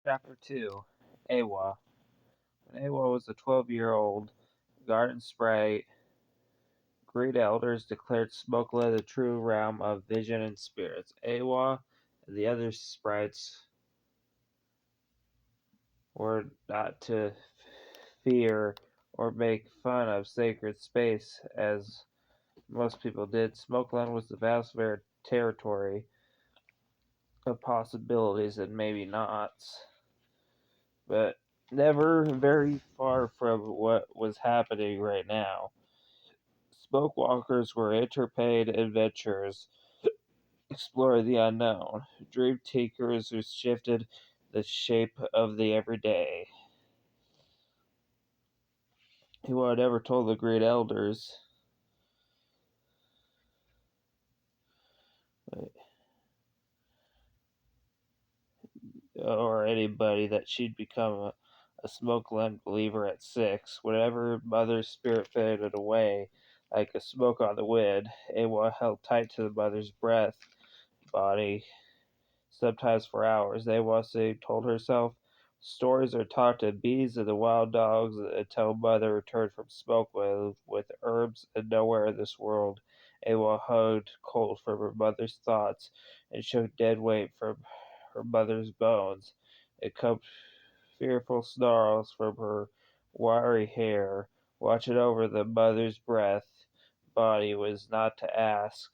Chapter 2 Awa. When Awa was a 12-year-old garden sprite, great elders declared Smokeland the true realm of vision and spirits. Awa and the other sprites were not to fear or make fun of sacred space as most people did. Smokeland was the vast territory of possibilities and maybe nots, but never very far from what was happening right now. Spokewalkers were interpaid adventurers, exploring the unknown, dream takers who shifted the shape of the everyday. Who had ever told the great elders or anybody that she'd become a Smokeland believer at 6. Whenever Mother's spirit faded away, like a smoke on the wind, Awa held tight to the mother's breath body, sometimes for hours. Awa told herself stories are taught to bees and the wild dogs until Mother returned from Smokeland with herbs and nowhere in this world. Awa hugged cold from her mother's thoughts and shook dead weight from her mother's bones. It come fearful snarls from her wiry hair, watching over the mother's breath body was not to ask.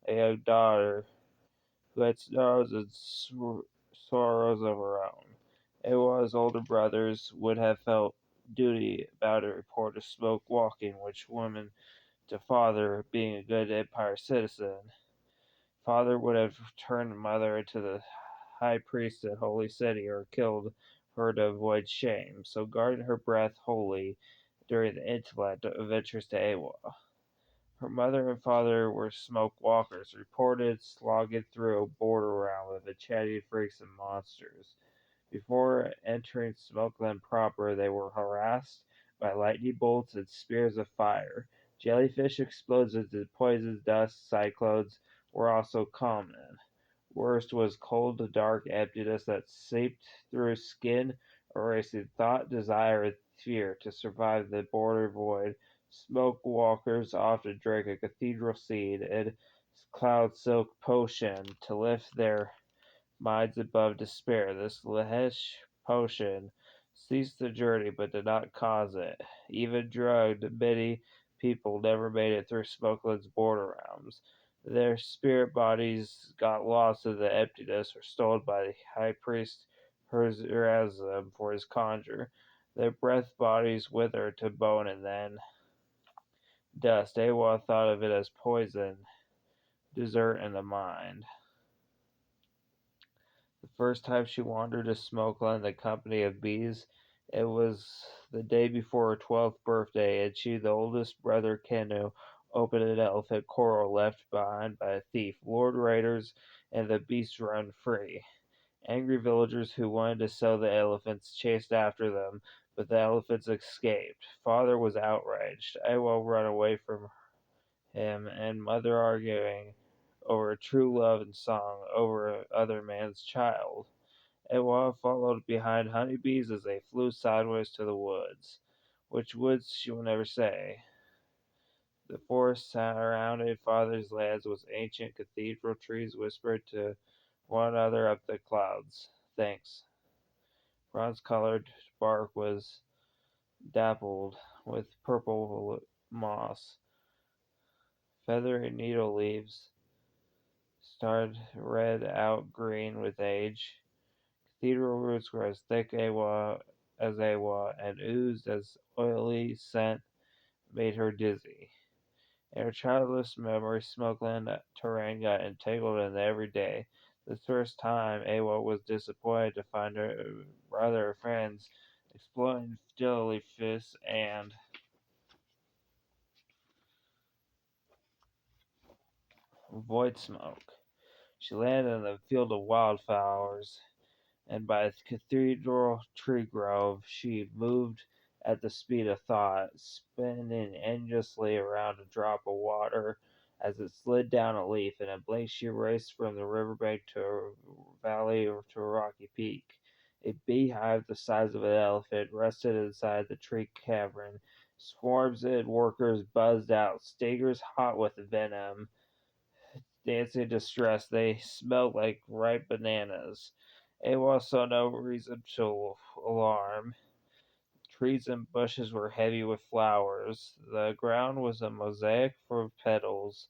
A young daughter who had snarls and sorrows of her own. Awa's older brothers would have felt duty about a report of smoke walking, which woman to father, being a good Empire citizen. Father would have turned mother into the high priest at Holy City or killed her to avoid shame, so guarded her breath wholly during the intellect adventures to Awa. Her mother and father were smoke walkers, reported slogging through a border realm of enchanted freaks and monsters. Before entering Smokeland proper, they were harassed by lightning bolts and spears of fire. Jellyfish explosions and poison dust cyclones were also common. Worst was cold, dark emptiness that seeped through skin, erasing thought, desire, and fear to survive the border void. Smoke walkers often drank a cathedral seed and cloud silk potion to lift their minds above despair. This Lahesh potion ceased the journey but did not cause it. Even drugged, many people never made it through Smokeland's border realms. Their spirit bodies got lost in the emptiness or stolen by the high priest Herzrazim for his conjure. Their breath bodies withered to bone and then dust. Awa thought of it as poison, dessert in the mind. The first time she wandered to Smokeland in the company of bees, it was the day before her 12th birthday, and she, the oldest brother Kenu, opened an elephant corral left behind by a thief. Lord raiders and the beasts run free. Angry villagers who wanted to sell the elephants chased after them, but the elephants escaped. Father was outraged. I will run away from him, and mother arguing over true love and song over other man's child. Ewa followed behind honeybees as they flew sideways to the woods. Which woods she will never say. The forest surrounding father's lands was ancient cathedral trees whispered to one another up the clouds. Thanks. Bronze colored bark was dappled with purple moss. Feathery needle leaves starred red out green with age. Cathedral roots were as thick as Awa, and oozed as oily scent made her dizzy. In her childless memory, Smokeland terrain got entangled in the everyday. The first time, Awa was disappointed to find her brother or friends exploring jellyfish and void smoke. She landed in a field of wildflowers, and by the cathedral tree grove she moved at the speed of thought, spinning endlessly around a drop of water as it slid down a leaf. In a blink she raced from the riverbank to a valley or to a rocky peak. A beehive the size of an elephant rested inside the tree cavern. Swarms of workers buzzed out, stingers hot with venom. Dancing distress, they smelled like ripe bananas. Awa saw no reason to alarm. Trees and bushes were heavy with flowers. The ground was a mosaic for petals.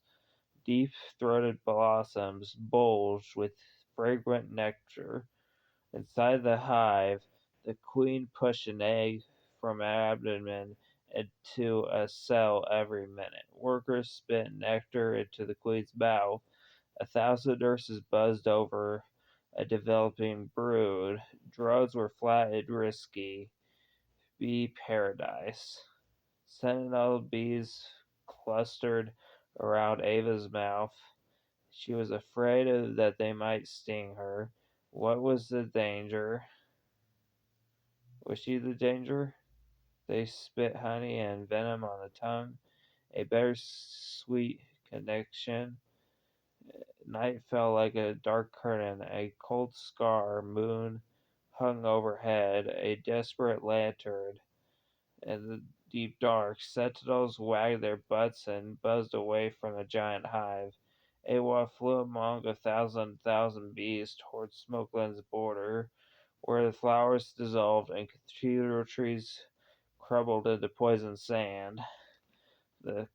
Deep throated blossoms bulged with fragrant nectar. Inside the hive, the queen pushed an egg from her abdomen into a cell every minute. Workers spit nectar into the queen's mouth. 1,000 nurses buzzed over a developing brood. Drones were flat and risky. Bee paradise. Sentinel bees clustered around Ava's mouth. She was afraid that they might sting her. What was the danger? Was she the danger? They spit honey and venom on the tongue, a bittersweet connection. Night fell like a dark curtain, a cold scar moon hung overhead, a desperate lantern. In the deep dark, sentinels wagged their butts and buzzed away from the giant hive. Awa flew among a thousand bees towards Smokeland's border, where the flowers dissolved and cathedral trees crumbled into poison sand. The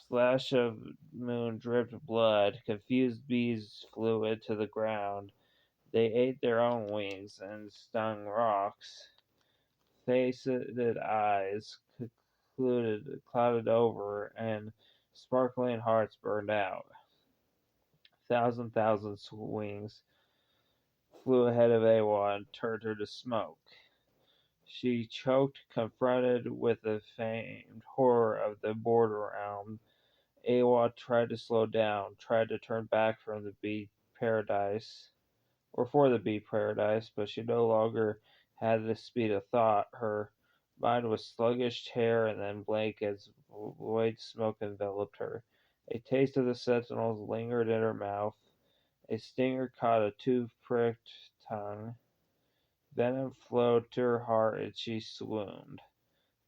flash of moon dripped blood. Confused bees flew into the ground. They ate their own wings and stung rocks. Faceted eyes clouded over, and sparkling hearts burned out. Thousand wings flew ahead of Awa and turned her to smoke. She choked, confronted with the famed horror of the border realm. Awa tried to slow down, tried to turn back from the bee paradise, or for the bee paradise, but she no longer had the speed of thought. Her mind was sluggish terror and then blank as void smoke enveloped her. A taste of the sentinels lingered in her mouth. A stinger caught a tooth-pricked tongue. Venom flowed to her heart and she swooned.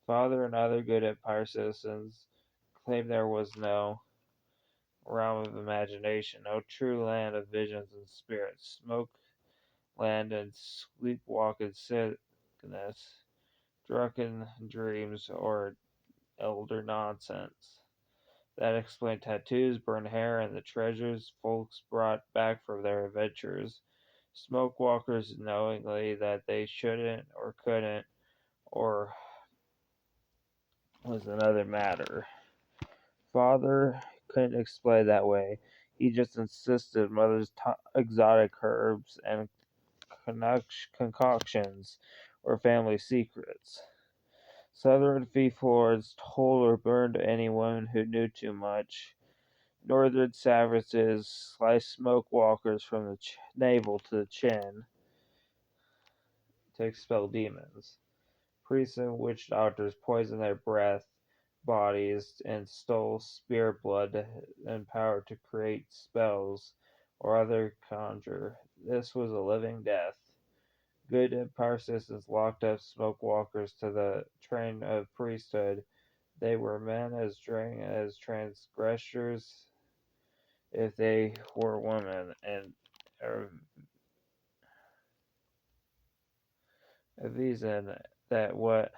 Father and other good Empire citizens claimed there was no realm of imagination, no true land of visions and spirits. Smoke land and sleepwalking sickness, drunken dreams, or elder nonsense. That explained tattoos, burned hair, and the treasures folks brought back from their adventures. Smoke walkers knowingly that they shouldn't or couldn't, or was another matter. Father couldn't explain that way. He just insisted Mother's exotic herbs and concoctions were family secrets. Southern Feeflords told or burned anyone who knew too much. Northern savages sliced smoke walkers from the navel to the chin to expel demons. Priests and witch doctors poisoned their breath bodies and stole spirit blood and power to create spells or other conjure. This was a living death. Good Empire citizens locked up smoke walkers to the train of priesthood. They were men as transgressors if they were women, and a reason that what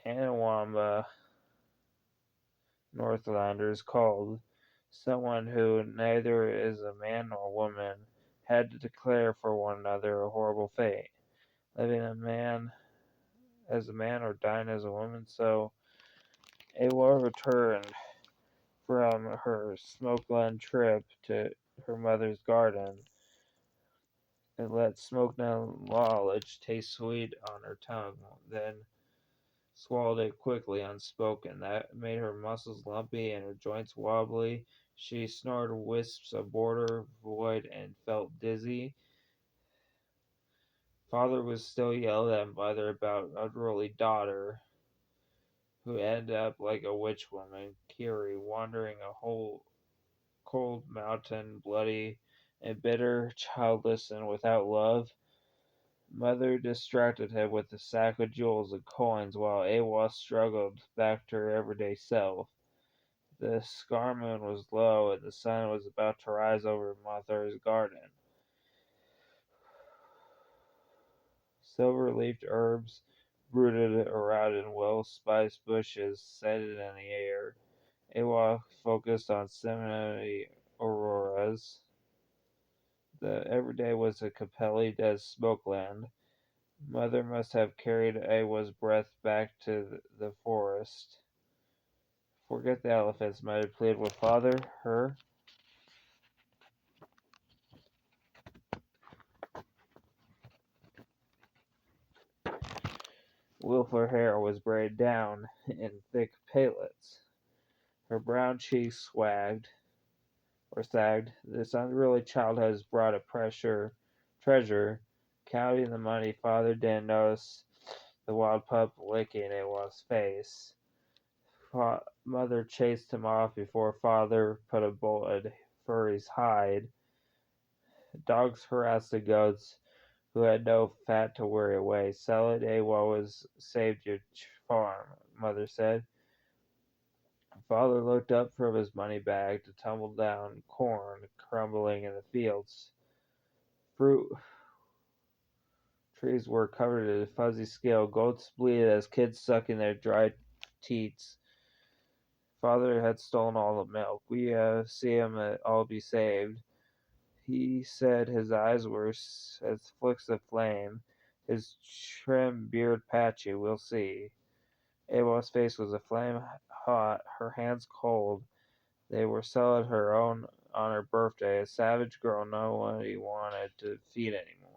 Anawamba Northlanders called someone who neither is a man nor woman had to declare for one another a horrible fate, living a man as a man or dying as a woman. So Awa returned from her Smokeland trip to her mother's garden and let Smokeland knowledge taste sweet on her tongue, then swallowed it quickly, unspoken. That made her muscles lumpy and her joints wobbly. She snorted wisps of border void and felt dizzy. Father was still yelling at mother about unruly daughter, who ended up like a witch woman, Kiri, wandering a whole cold mountain, bloody and bitter, childless and without love. Mother distracted him with the sack of jewels and coins while Awa struggled back to her everyday self. The scar moon was low and the sun was about to rise over Mother's garden. Silver-leafed herbs brooded around in well-spiced bushes scented in the air. Awa focused on semi auroras. The everyday was a Capelli des smokeland. Mother must have carried Awa's breath back to the forest. Forget the elephants, Mother pleaded with Father. Her wilful hair was braided down in thick pailets. Her brown cheeks sagged. This unruly child has brought a treasure. Counting the money, Father didn't notice the wild pup licking Awa's face. Mother chased him off before Father put a bolt in Furry's hide. Dogs harassed the goats, who had no fat to worry away. Sell it, Awa was saved your farm, Mother said. Father looked up from his money bag to tumble down corn crumbling in the fields. Fruit trees were covered in fuzzy scale. Goats bleated as kids sucking their dry teats. Father had stolen all the milk. We see him all be saved. He said his eyes were as flicks of flame, his trim beard patchy. We'll see. Awa's face was aflame hot, her hands cold. They were selling her own on her birthday, a savage girl nobody wanted to feed anymore.